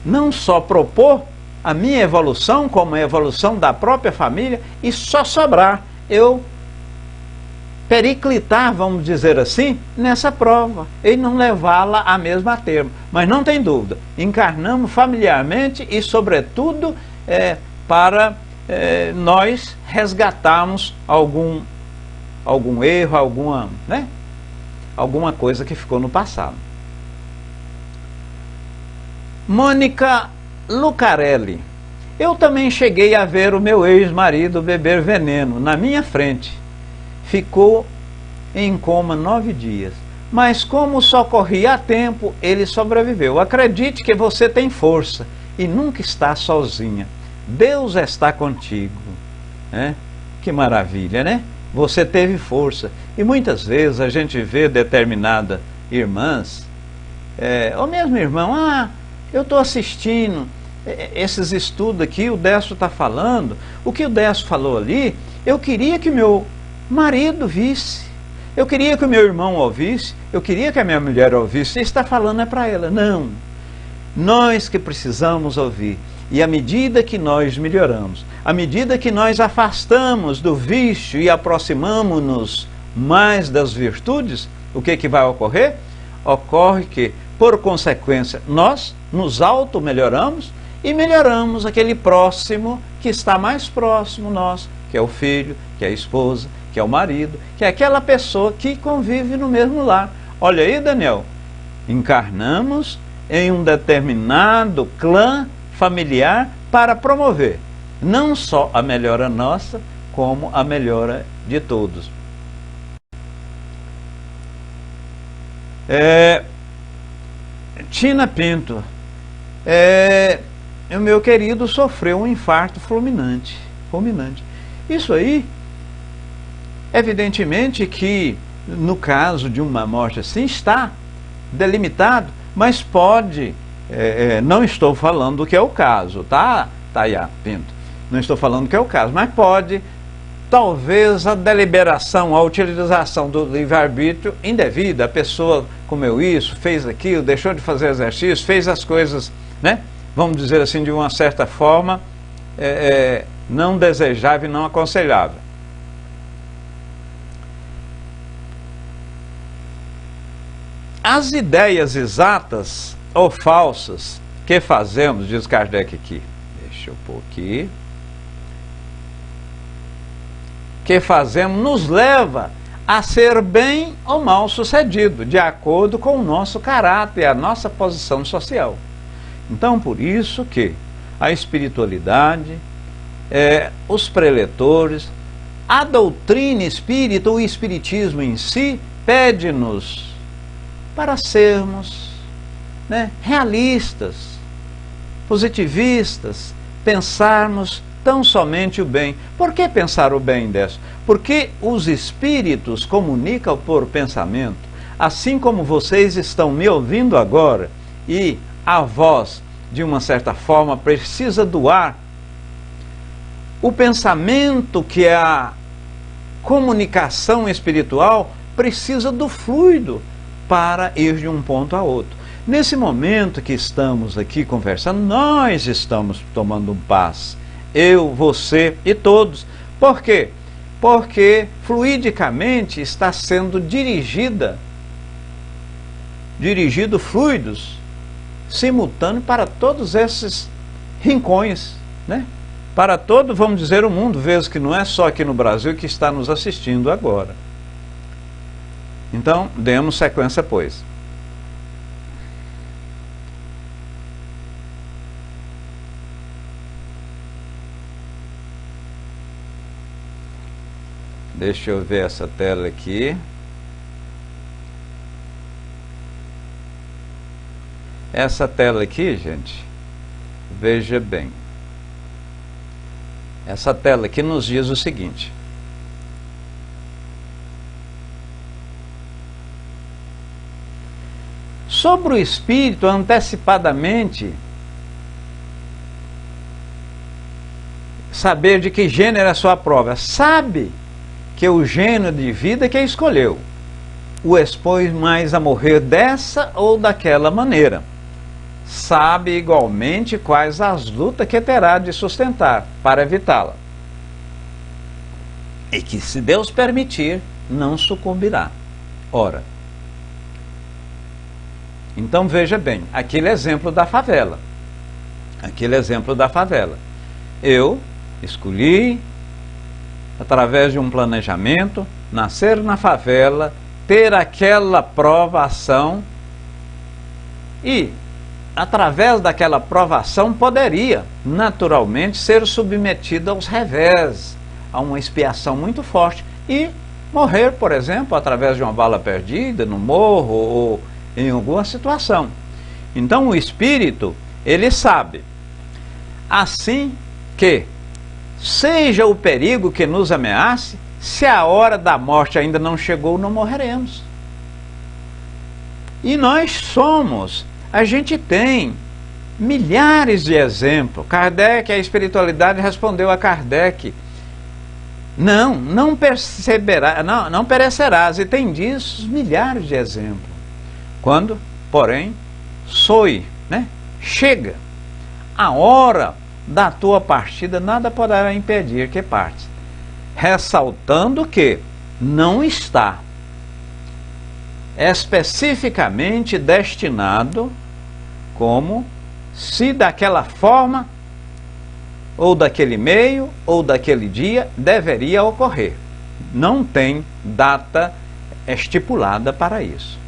não só propor a minha evolução como a evolução da própria família e só sobrar eu periclitar, vamos dizer assim, nessa prova e não levá-la a mesma termo. Mas não tem dúvida, encarnamos familiarmente e sobretudo para nós resgatarmos algum erro, alguma coisa que ficou no passado. Mônica Lucarelli: eu também cheguei a ver o meu ex-marido beber veneno na minha frente. Ficou em coma 9 dias. Mas como socorri a tempo, ele sobreviveu. Acredite que você tem força e nunca está sozinha. Deus está contigo. Que maravilha, né? Você teve força. E muitas vezes a gente vê determinadas irmãs, ou mesmo irmão, eu estou assistindo esses estudos aqui, o Décio está falando, o que o Décio falou ali, eu queria que meu marido visse, eu queria que o meu irmão ouvisse, eu queria que a minha mulher ouvisse. Você está falando para ela. Não, nós que precisamos ouvir. E à medida que nós melhoramos, à medida que nós afastamos do vício e aproximamos-nos mais das virtudes, o que vai ocorrer? Ocorre que, por consequência, nós nos auto-melhoramos e melhoramos aquele próximo que está mais próximo nós, que é o filho, que é a esposa, que é o marido, que é aquela pessoa que convive no mesmo lar. Olha aí, Daniel, encarnamos em um determinado clã familiar para promover não só a melhora nossa, como a melhora de todos. Tina Pinto, o meu querido sofreu um infarto fulminante. Isso aí, evidentemente que no caso de uma morte assim está delimitado, mas pode, não estou falando que é o caso, tá, Tayá Pinto? Não estou falando que é o caso, mas pode, talvez a deliberação, a utilização do livre-arbítrio indevida, a pessoa comeu isso, fez aquilo, deixou de fazer exercício, fez as coisas, né? Vamos dizer assim, de uma certa forma, não desejável e não aconselhável. As ideias exatas ou falsas que fazemos, diz Kardec aqui, deixa eu pôr aqui, que fazemos nos leva a ser bem ou mal sucedido, de acordo com o nosso caráter, a nossa posição social. Então, por isso que a espiritualidade, os preletores, a doutrina espírita, o espiritismo em si, pede-nos para sermos, realistas, positivistas, pensarmos tão somente o bem. Por que pensar o bem dessa? Porque os espíritos comunicam por pensamento, assim como vocês estão me ouvindo agora, e a voz, de uma certa forma, precisa doar. O pensamento, que é a comunicação espiritual, precisa do fluido para ir de um ponto a outro. Nesse momento que estamos aqui conversando, nós estamos tomando um passe. Eu, você e todos. Por quê? Porque fluidicamente está sendo dirigido fluidos simultâneos para todos esses rincões, para todo, vamos dizer, o mundo, vez que não é só aqui no Brasil que está nos assistindo agora. Então, demos sequência, pois. Deixa eu ver essa tela aqui. Essa tela aqui, gente, veja bem. Essa tela aqui nos diz o seguinte. Sobre o espírito, antecipadamente, saber de que gênero é a sua prova. Sabe que o gênero de vida que escolheu o expôs mais a morrer dessa ou daquela maneira. Sabe igualmente quais as lutas que terá de sustentar para evitá-la. E que, se Deus permitir, não sucumbirá. Ora, então veja bem, aquele exemplo da favela. Eu escolhi, através de um planejamento, nascer na favela, ter aquela provação e, através daquela provação, poderia, naturalmente, ser submetido aos revés, a uma expiação muito forte e morrer, por exemplo, através de uma bala perdida no morro ou em alguma situação. Então o espírito, ele sabe, assim que, seja o perigo que nos ameace, se a hora da morte ainda não chegou, não morreremos. E a gente tem milhares de exemplos. Kardec, a espiritualidade respondeu a Kardec: não perecerás, e tem disso milhares de exemplos. Quando, porém, chega a hora da tua partida nada poderá impedir que partes. Ressaltando que não está especificamente destinado como se daquela forma, ou daquele meio, ou daquele dia, deveria ocorrer. Não tem data estipulada para isso.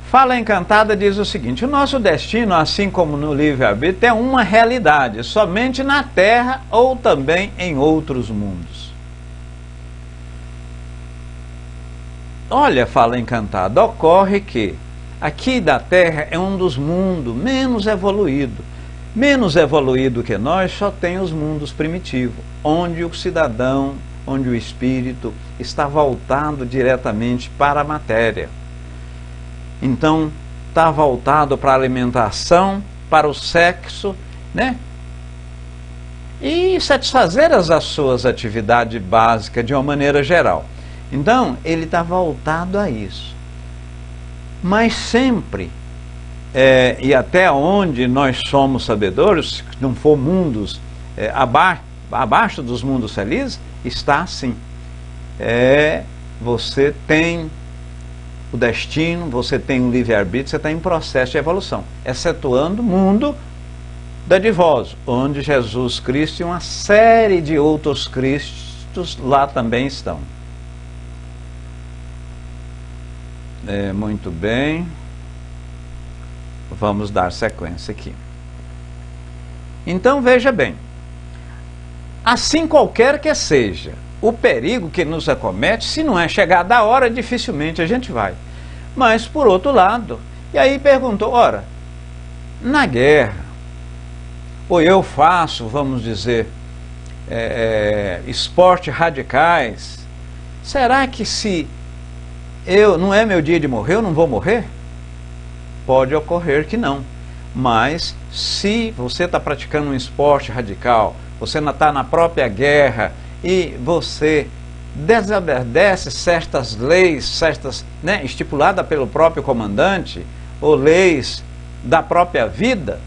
Fala Encantada diz o seguinte: o nosso destino, assim como no livre-arbítrio, é uma realidade, somente na Terra ou também em outros mundos. Olha, Fala Encantada, ocorre que aqui da Terra é um dos mundos menos evoluído. Menos evoluído que nós só tem os mundos primitivos, onde o cidadão, onde o espírito está voltado diretamente para a matéria. Então, está voltado para a alimentação, para o sexo, né? E satisfazer as suas atividades básicas de uma maneira geral. Então, ele está voltado a isso. Mas sempre, e até onde nós somos sabedores, se não for mundos abaixo dos mundos felizes, está assim. Você tem o destino, você tem o livre-arbítrio, você está em processo de evolução, excetuando o mundo dadivoso, onde Jesus Cristo e uma série de outros Cristos lá também estão. Muito bem. Vamos dar sequência aqui. Então veja bem, assim qualquer que seja o perigo que nos acomete, se não é chegada a hora, dificilmente a gente vai. Mas por outro lado, e aí perguntou, ora, na guerra, ou eu faço, vamos dizer, esportes radicais, será que se não é meu dia de morrer, eu não vou morrer? Pode ocorrer que não, mas se você está praticando um esporte radical, você está na própria guerra e você desobedece certas leis, estipuladas pelo próprio comandante, ou leis da própria vida,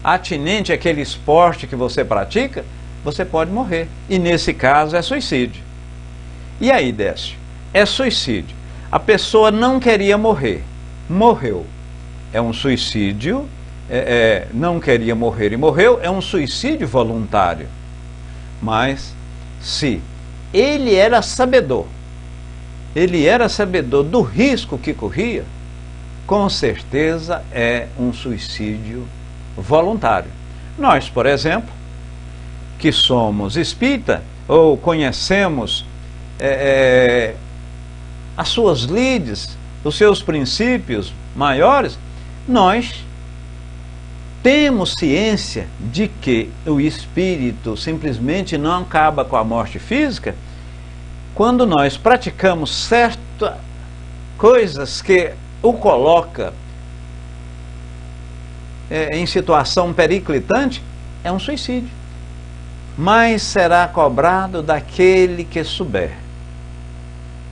atinente àquele esporte que você pratica, você pode morrer. E nesse caso é suicídio. E aí, Décio? É suicídio. A pessoa não queria morrer, morreu. É um suicídio, não queria morrer e morreu, é um suicídio voluntário. Mas, se ele era sabedor do risco que corria, com certeza é um suicídio voluntário. Nós, por exemplo, que somos espírita, ou conhecemos as suas lides, os seus princípios maiores, nós temos ciência de que o espírito simplesmente não acaba com a morte física quando nós praticamos certas coisas que o coloca em situação periclitante, é um suicídio. Mas será cobrado daquele que souber,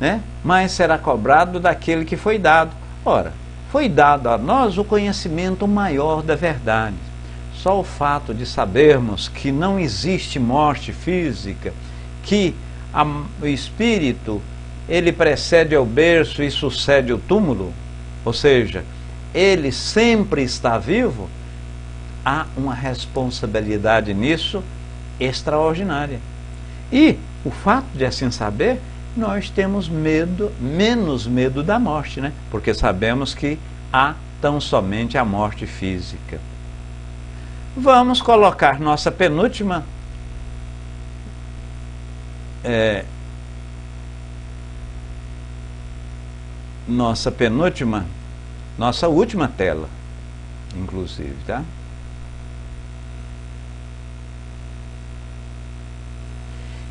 né? Mas será cobrado daquele que foi dado. Ora, foi dado a nós o conhecimento maior da verdade. Só o fato de sabermos que não existe morte física, que o espírito, ele precede ao berço e sucede o túmulo, ou seja, ele sempre está vivo, há uma responsabilidade nisso extraordinária. E o fato de assim saber, nós temos menos medo da morte, né? Porque sabemos que há tão somente a morte física. Vamos colocar nossa penúltima nossa última tela, inclusive, tá?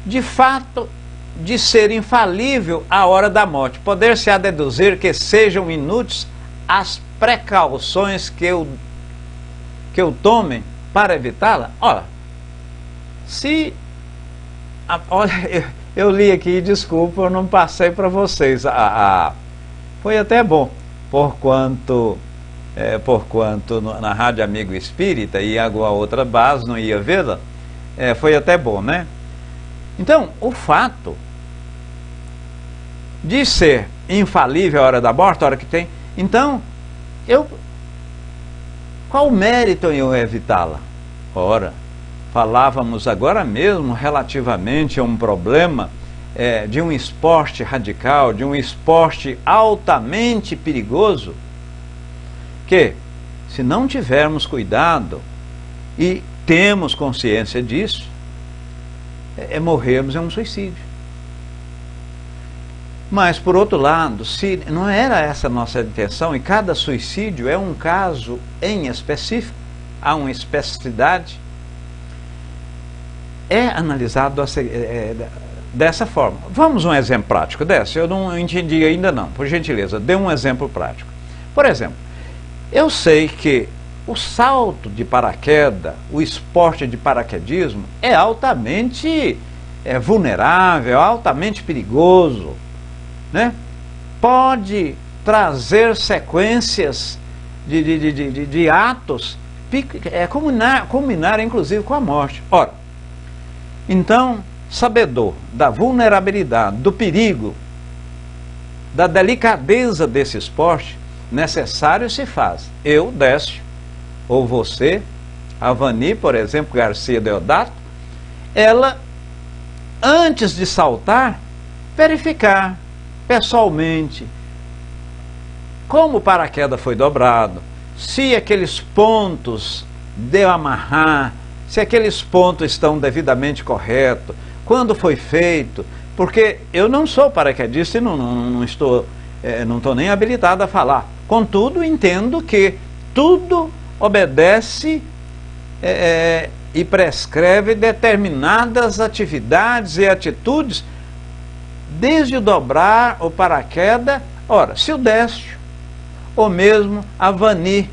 De fato, de ser infalível a hora da morte, poder-se-á deduzir que sejam inúteis as precauções que eu tome para evitá-la? Olha, olha, eu li aqui, desculpa, eu não passei para vocês. Foi até bom, porquanto porquanto na Rádio Amigo Espírita e a outra base não ia vê-la, foi até bom, né? Então, o fato de ser infalível a hora da morte, a hora que tem, então, qual o mérito em eu evitá-la? Ora, falávamos agora mesmo relativamente a um problema de um esporte radical, de um esporte altamente perigoso, que, se não tivermos cuidado e temos consciência disso, morrermos é um suicídio. Mas, por outro lado, se não era essa a nossa intenção, e cada suicídio é um caso em específico, há uma especificidade, é analisado dessa forma. Vamos um exemplo prático dessa? Eu não entendi ainda não, por gentileza, dê um exemplo prático. Por exemplo, eu sei que o salto de paraquedas, o esporte de paraquedismo é altamente vulnerável, altamente perigoso, né? Pode trazer sequências de atos, culminar inclusive com a morte. Ora, então, sabedor da vulnerabilidade, do perigo, da delicadeza desse esporte, necessário se faz. Eu, Décio, ou você, a Vani, por exemplo, Garcia Deodato, ela, antes de saltar, verificar pessoalmente como o paraquedas foi dobrado, se aqueles pontos de amarrar, se aqueles pontos estão devidamente corretos, quando foi feito, porque eu não sou paraquedista e não estou nem habilitado a falar. Contudo, entendo que tudo obedece e prescreve determinadas atividades e atitudes, desde o dobrar o paraquedas. Ora, se o Décio, ou mesmo a Vani,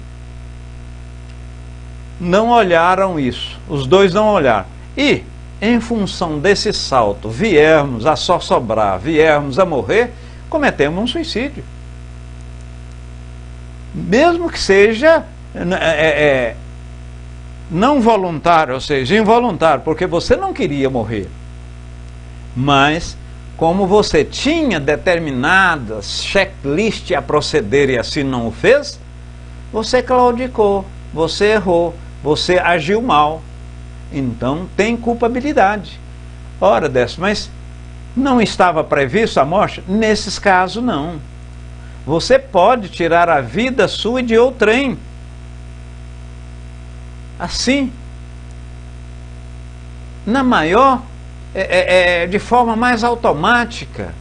não olharam isso, os dois não olharam, e em função desse salto viermos a só sobrar, viermos a morrer, cometemos um suicídio. Mesmo que seja não voluntário, ou seja, involuntário, porque você não queria morrer. Mas, como você tinha determinadas checklists a proceder e assim não o fez, você claudicou, você errou, você agiu mal. Então tem culpabilidade. Ora, Décio, mas não estava previsto a morte? Nesses casos, não. Você pode tirar a vida sua e de outrem. Assim, de forma mais automática,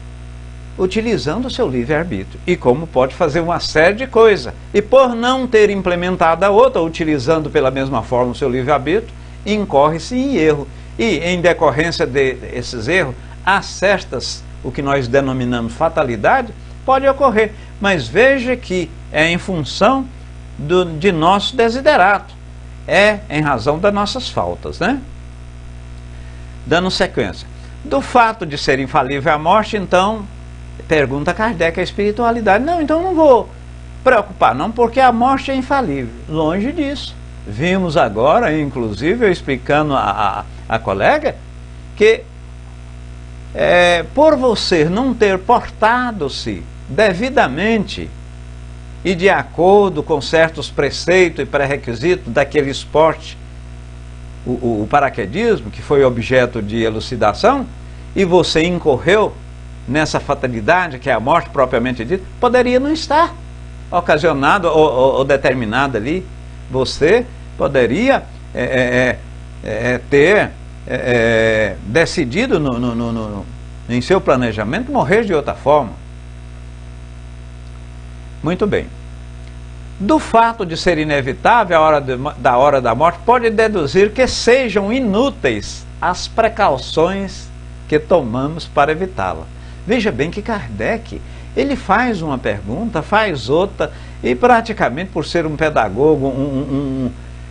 utilizando o seu livre-arbítrio. E como pode fazer uma série de coisas. E por não ter implementado a outra, utilizando pela mesma forma o seu livre-arbítrio, incorre-se em erro. E em decorrência desses erros, há certas, o que nós denominamos fatalidade, pode ocorrer. Mas veja que é em função de nosso desiderato. É em razão das nossas faltas, né? Dando sequência. Do fato de ser infalível a morte, então, pergunta Kardec a espiritualidade. Não, então não vou preocupar não, porque a morte é infalível. Longe disso. Vimos agora, inclusive, eu explicando a colega, que por você não ter portado-se devidamente e de acordo com certos preceitos e pré-requisitos daquele esporte, o paraquedismo, que foi objeto de elucidação, e você incorreu nessa fatalidade, que é a morte propriamente dita, poderia não estar ocasionado ou determinado ali. Você poderia ter decidido em seu planejamento morrer de outra forma. Muito bem. Do fato de ser inevitável a hora da morte, pode deduzir que sejam inúteis as precauções que tomamos para evitá-la. Veja bem que Kardec, ele faz uma pergunta, faz outra, e praticamente por ser um pedagogo,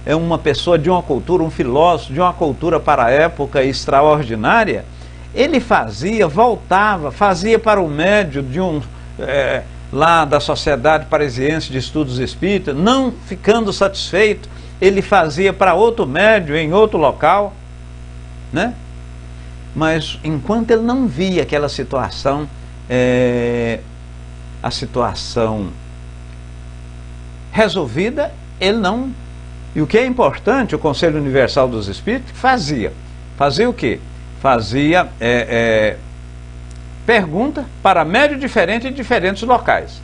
uma pessoa de uma cultura, um filósofo de uma cultura para a época extraordinária, ele voltava, fazia para o médio lá da Sociedade Parisiense de Estudos Espíritas, não ficando satisfeito, ele fazia para outro médium em outro local, né? Mas enquanto ele não via aquela situação, a situação resolvida, ele não... E o que é importante, o Conselho Universal dos Espíritos fazia o quê? Fazia pergunta para médium diferente em diferentes locais.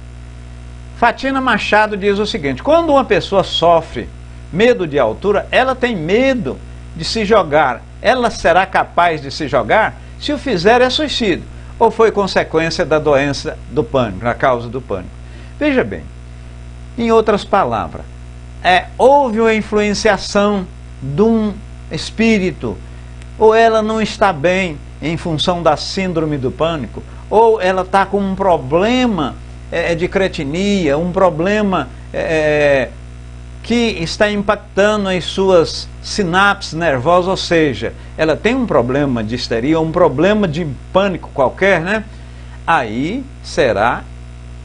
Fatina Machado diz o seguinte: quando uma pessoa sofre medo de altura, ela tem medo de se jogar. Ela será capaz de se jogar? Se o fizer, é suicídio. Ou foi consequência da doença do pânico, a causa do pânico? Veja bem, em outras palavras, houve uma influenciação de um espírito, ou ela não está bem em função da síndrome do pânico, ou ela está com um problema de cretinia, um problema que está impactando as suas sinapses nervosas, ou seja, ela tem um problema de histeria, um problema de pânico qualquer, né? Aí será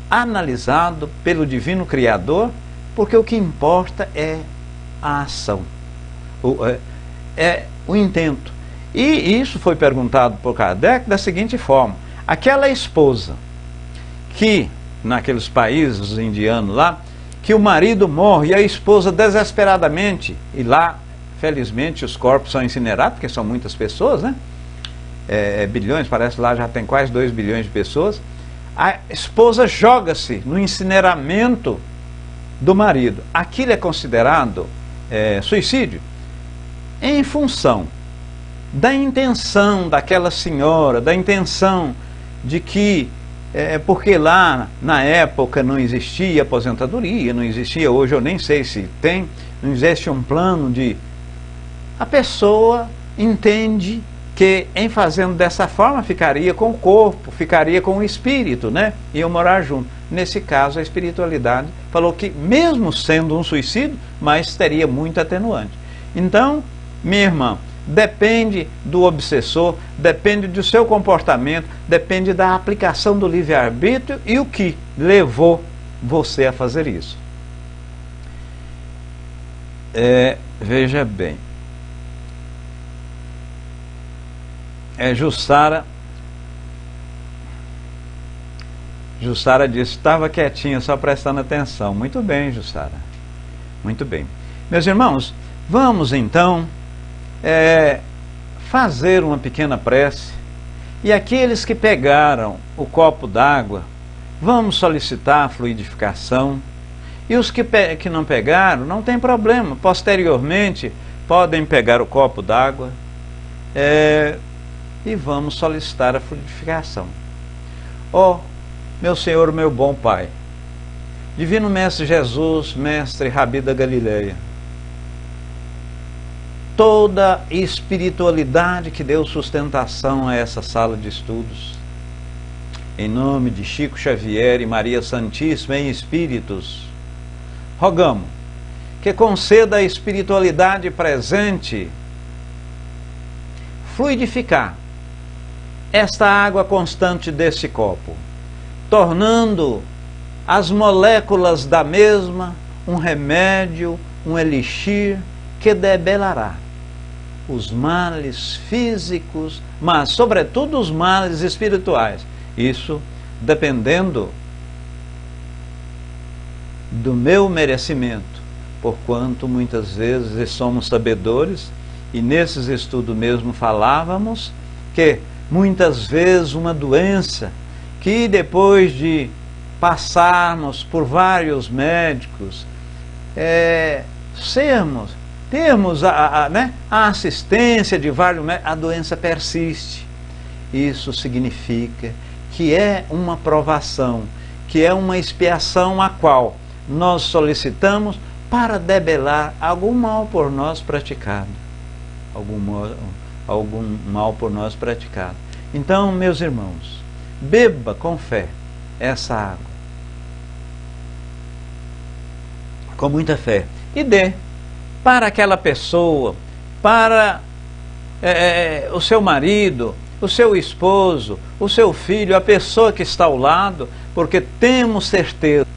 analisado pelo Divino Criador, porque o que importa é a ação, o intento. E isso foi perguntado por Kardec da seguinte forma: aquela esposa que, naqueles países indianos lá, que o marido morre e a esposa desesperadamente, e lá, felizmente, os corpos são incinerados, porque são muitas pessoas, né? Bilhões, parece lá já tem quase 2 bilhões de pessoas. A esposa joga-se no incineramento do marido. Aquilo é considerado suicídio? Em função da intenção daquela senhora, da intenção de que, porque lá na época não existia aposentadoria, não existia, hoje eu nem sei se tem, não existe um plano de... A pessoa entende que em fazendo dessa forma ficaria com o corpo, ficaria com o espírito, né? Iam morar junto. Nesse caso, a espiritualidade falou que, mesmo sendo um suicídio, mas teria muito atenuante. Então, minha irmã, depende do obsessor, depende do seu comportamento, depende da aplicação do livre-arbítrio e o que levou você a fazer isso. Veja bem, Jussara disse, estava quietinha, só prestando atenção. Muito bem, Jussara, muito bem. Meus irmãos, vamos então fazer uma pequena prece, e aqueles que pegaram o copo d'água, vamos solicitar a fluidificação, e os que não pegaram, não tem problema, posteriormente podem pegar o copo d'água e vamos solicitar a fluidificação. Ó, meu Senhor, meu bom Pai, Divino Mestre Jesus, Mestre Rabi da Galileia, toda espiritualidade que deu sustentação a essa sala de estudos, em nome de Chico Xavier e Maria Santíssima em espíritos, rogamos que conceda a espiritualidade presente fluidificar esta água constante desse copo, tornando as moléculas da mesma um remédio, um elixir que debelará os males físicos, mas sobretudo os males espirituais. Isso dependendo do meu merecimento, porquanto muitas vezes somos sabedores, e nesses estudos mesmo falávamos que muitas vezes uma doença que depois de passarmos por vários médicos, termos a assistência de vários médicos, a doença persiste. Isso significa que é uma provação, que é uma expiação a qual nós solicitamos para debelar algum mal por nós praticado. Algum mal por nós praticado. Então, meus irmãos, beba com fé essa água, com muita fé, e dê para aquela pessoa, para o seu marido, o seu esposo, o seu filho, a pessoa que está ao lado, porque temos certeza